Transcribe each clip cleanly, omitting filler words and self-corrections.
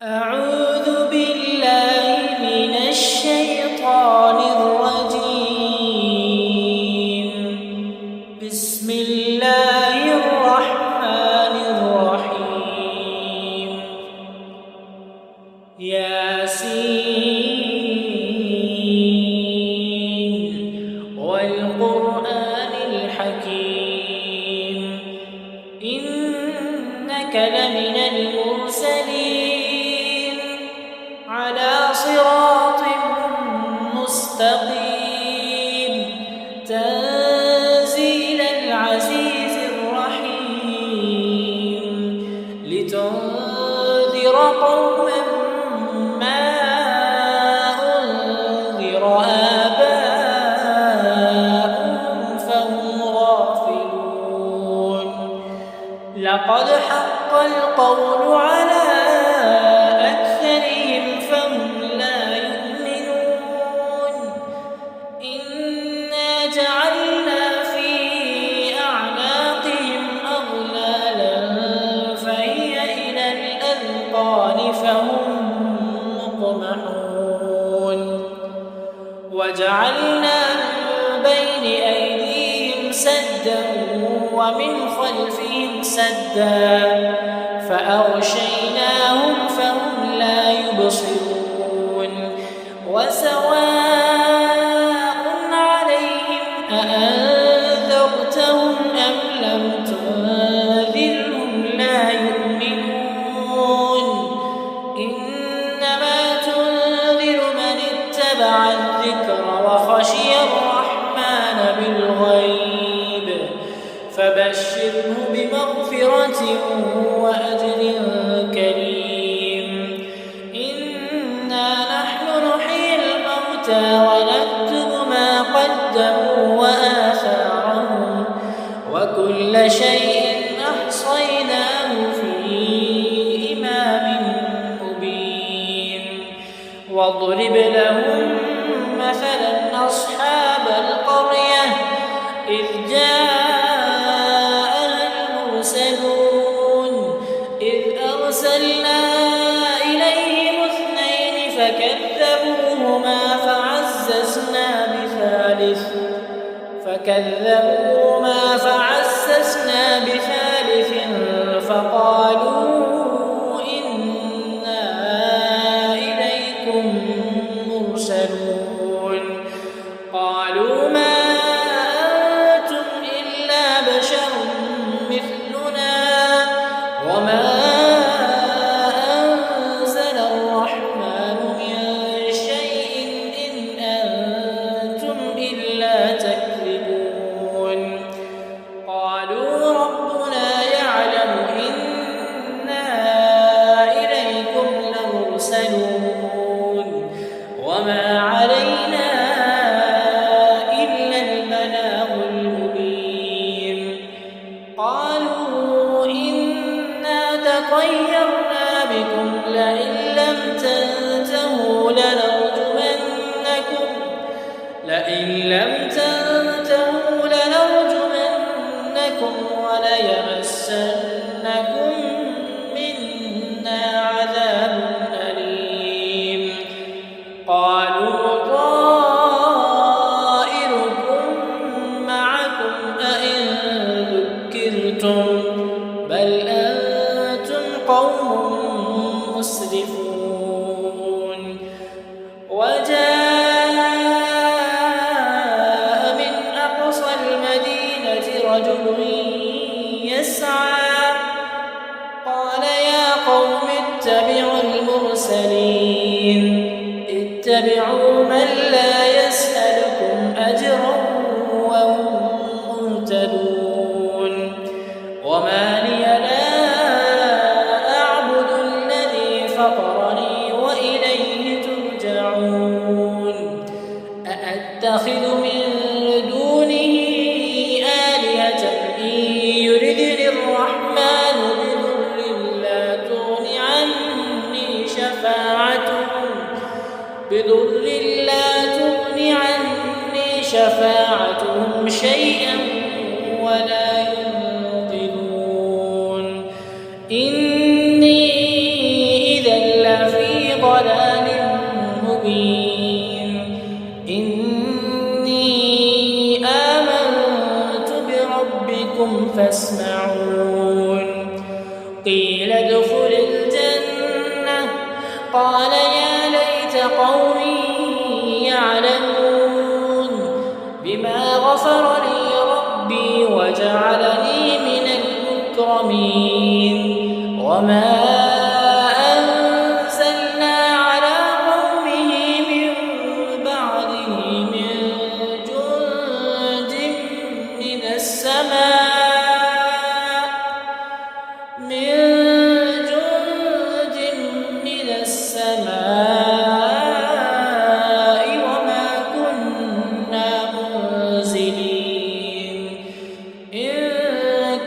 أعوذ بالله من الشيطان الرجيم. بسم الله الرحمن الرحيم. ياسين والقرآن الحكيم إنك لمن المرسلين على صراط مستقيم تنزيل العزيز الرحيم لتنذر قوما ما أنذر آباؤهم فهم غافلون. لقد حق القول على أكثرهم فهم لا يؤمنون. إنا جعلنا في أعناقهم أغلالا فهي إلى الأذقان فهم مقمحون. وجعلنا من بين أيديهم سدا ومن خلفهم سدا فأغشيناهم فهم لا يبصرون. وسواء عليهم أأنذرتهم أم لم تنذرهم لا يؤمنون. إنما تنذر من اتبع الذكر وخشي الرحمن بالغيب فبشره بمغفرة وأجر كريم. إنا نحن نحيي الموتى ونكتب ما قدموا وآثارهم وكل شيء أحصيناه في إمام مبين. واضرب لهم مثلا أصحاب القرية إذ أرسلنا إليهم اثنين فكذبوهما فعززنا بثالث فقالوا إنا إليكم مرسلون. قالوا ما أنتم إلا بشر مثلنا وما وما علينا إلا البلاغ المبين. قالوا إنا تطيرنا بكم لئن لم تنتهوا لنرجمنكم وليمسنكم منا عذاب أليم. قالوا طائركم معكم أئن ذكرتم بل أنتم قوم مسرفون. وجاء من أقصى المدينة رجل يسعى قال يا قوم اتبعوا المرسلين اتبعوا من لا يسألكم أجرا وهم مهتدون. وما لي لا أعبد الذي فطرني وإليه ترجعون. أأتخذ من دونه آلهة إن يردني الرحمن بضر لا تغن عني شفاعتهم شيئا ولا ينقذون. إني إذا ضلال مبين إني آمنت بربكم فاسمعون قيل ادخل الجنة قال يا ليت قومي يعلمون بما غفر لي ربي وجعلني من المكرمين وما أنزلنا على قومه من بعده من جند من السماء وما كنا منزلين إن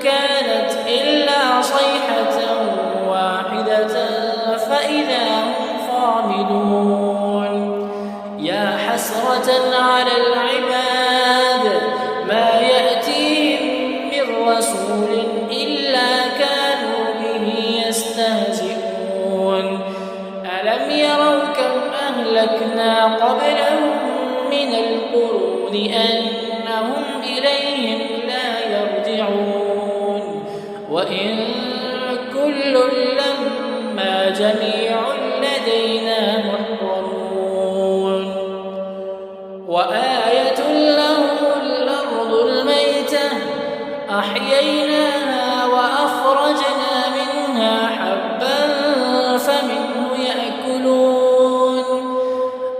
كانت إلا صيحة واحدة فإذا هم خامدون يا حسرة على العباد ما يأتيهم من رسول إلا كانوا به يستهزئون ألم يروا كم أهلكنا قبلهم من القرون أنهم إليهم لا يرجعون وإن كل لما جميع لدينا محضرون وآية لهم الأرض الميتة أحييناها وأخرجنا منها حبا فمنه يأكلون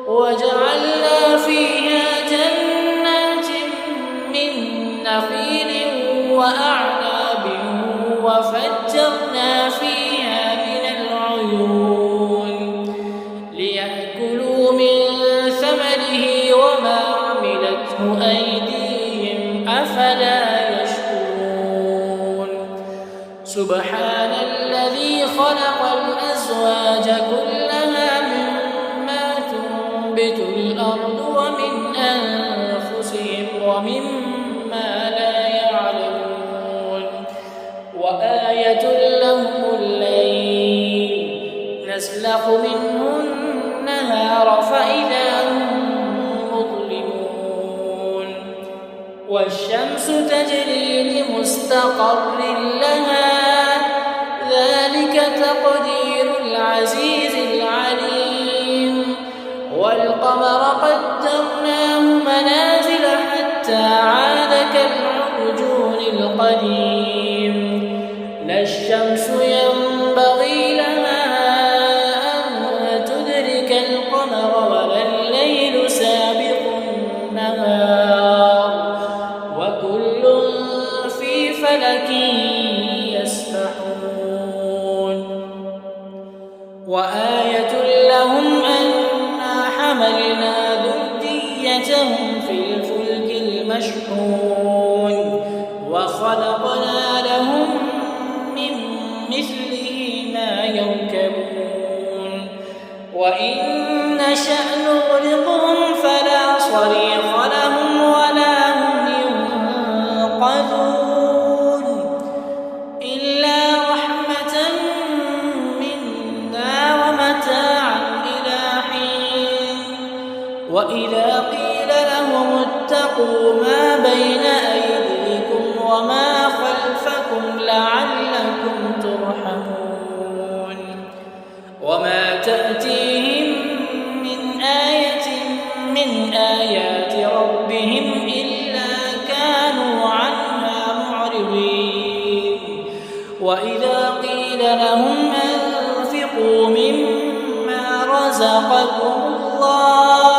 وجعلنا فيها جنات من نخيل وأعناب وفجرنا فيها من العيون ليأكلوا من ثمره وما عملته أيديهم أفلا يشكرون سبحان الذي خلق الأزواج كلها مما تنبت الأرض ومن أنفسهم ومما لا يعلمون وآية لهم الليل نسلخ منه النهار فإذا هم مظلمون والشمس تجري لمستقر لها ذلك تقدير العزيز العليم والقمر قدرناه منازل حتى عاد كالعرجون القديم لا الشمس ينبغي لها أن تدرك القمر ولا الليل سابق النهار وكل في فلك يسبحون وآية لهم أنا حملنا ذريتهم في الفلك المشحون وخلقنا لهم من مثله ما يركبون وإن نشأ نغرقهم فلا صريخ لهم ولا هم ينقذون إلا رحمة منا ومتاعا إلى حين وإذا قيل لهم اتقوا ما بين أيديكم وما خلفكم لعلكم ترحمون وما تأتيهم من آية من آيات ربهم إلا كانوا عنها معرضين وإذا قيل لهم أنفقوا مما رزقكم الله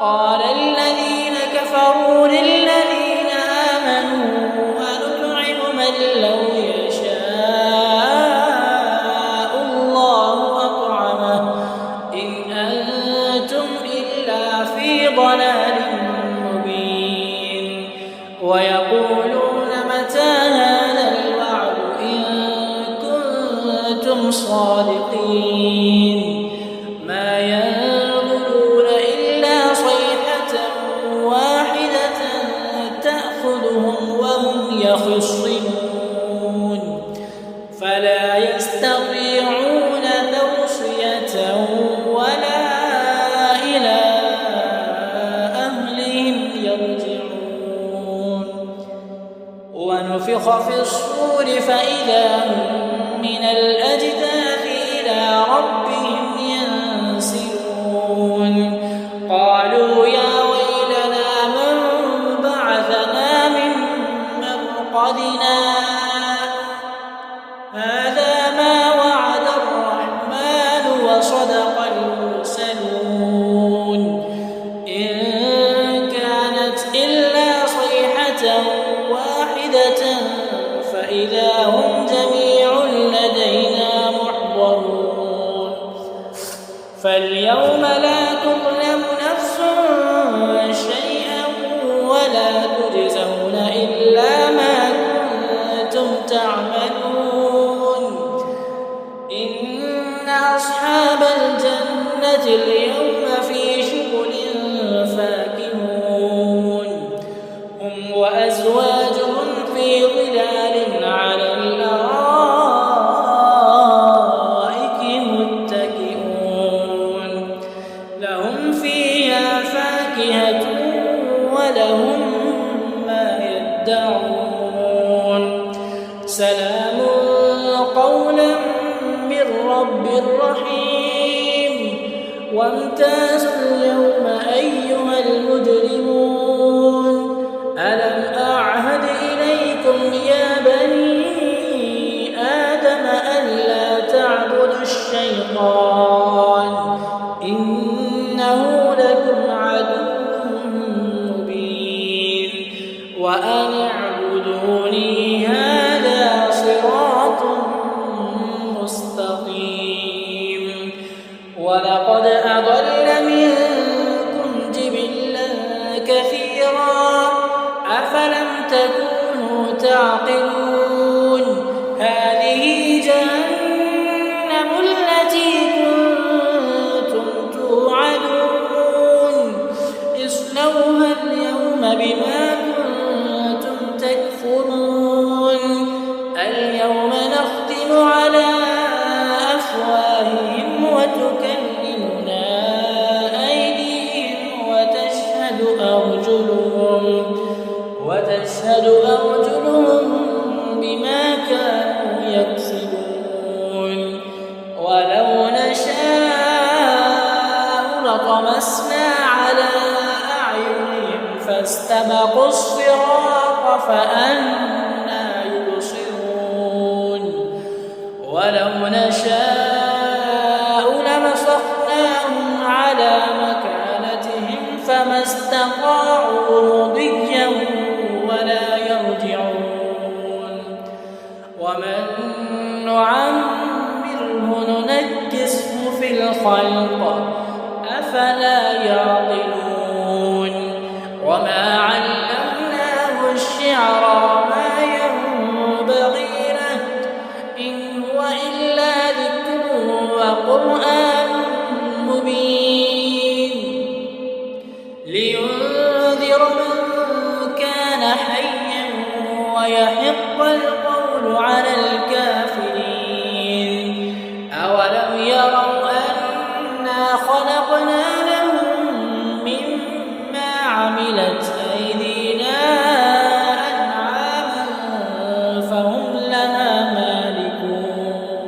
قال الذين كفروا للذين آمنوا أنطعم من لو يشاء الله أطعمه إن أنتم إلا في ضلال مبين ويقولون متى هذا الوعد إن كنتم صادقين ما ينظرون إلا صيحة واحدة تأخذهم وهم يخصمون فلا يستطيعون توصية ونفخ في الصور فإذا هم من الأجداث إلى ربهم ينسلون قالوا يا ويلنا من بعثنا من مرقدنا هذا ما وعد الرحمن وصدق المرسلون إن كانت إلا صيحة واحدة فإذا هم جميع لدينا محضرون فاليوم لا تظلم نفس شيئا ولا تجزون إلا ما كنتم تعملون إن أصحاب الجنة اليوم في شغل فاكهون هم وأزواجهم في ظلال على الأرائك متكئون لهم فيها فاكهة ولهم ما يدعون سلام قولا من رب رحيم وامتازوا اليوم أيها المجرمون ألم أعهد إليكم يا بني آدم ألا تعبدوا الشيطان إنه لكم عدو مبين وأن اعبدوني هذا صراط مستقيم ولقد أضل منكم جبلا كثيرا أفلم تكونوا تعقلون هذه جهنم التي كنتم توعدون اصلوها اليوم بما كنتم تكفرون اليوم نختم على أفواههم وتكلمنا أيديهم وتشهد أرجلهم بما كانوا يكسبون ولو نشاء لطمسنا على أعينهم فاستبقوا الصراط فأنى يبصرون ولو نشاء لمسخناهم على مكانتهم فما استطاعوا مضيا ولا يرجعون ومن نعمره ننكسه في الخلق أفلا يعقلون وما علمناه الشعر ما ينبغي له إن هو إلا ذكر وقرآن مبين لينذر من كان حيا ويحق القول على الكافرين أولم يروا أنا خلقنا لهم مما عملت أيدينا أنعاما فهم لها مالكون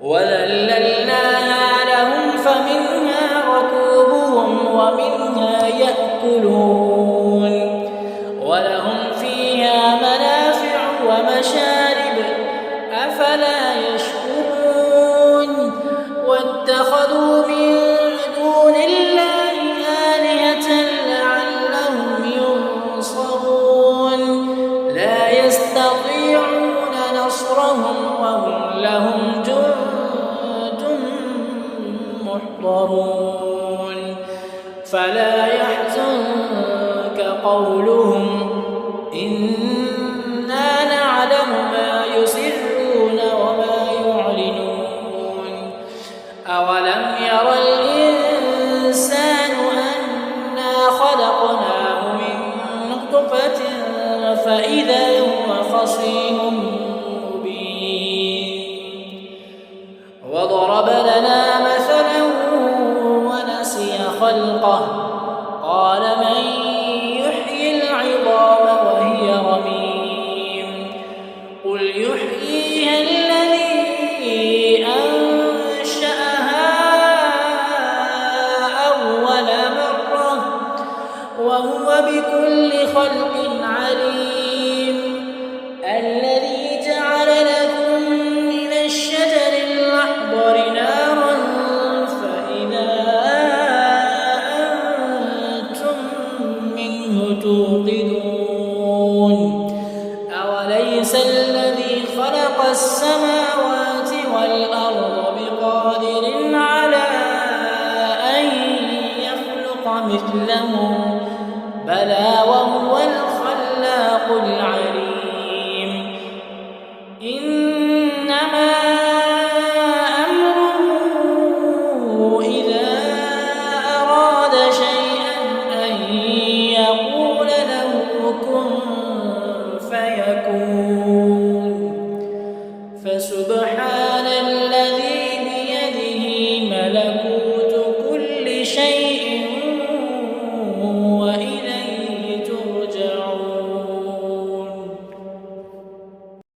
وذللناها لهم فمنها ركوبهم ومنها يأكلون ولهم فيها منافع ومشارب أفلا يشكرون واتخذوا من دون الله آلهة لعلهم ينصرون لا يستطيعون نصرهم وهم لهم جند محضرون فلا يحزنك قولهم إنا نعلم ما يسرون وما يعلنون أولم ير الإنسان أنا خلقناه من نطفة فإذا هو خصيم مبين وضرب لنا مثلا ونسي خلقه قال من يحيي العظام وهي رميم مثله بلى وهو الخلاق العليم إنما أمره إذا أراد شيئا أن يقول له كن فيكون فسبحان الذي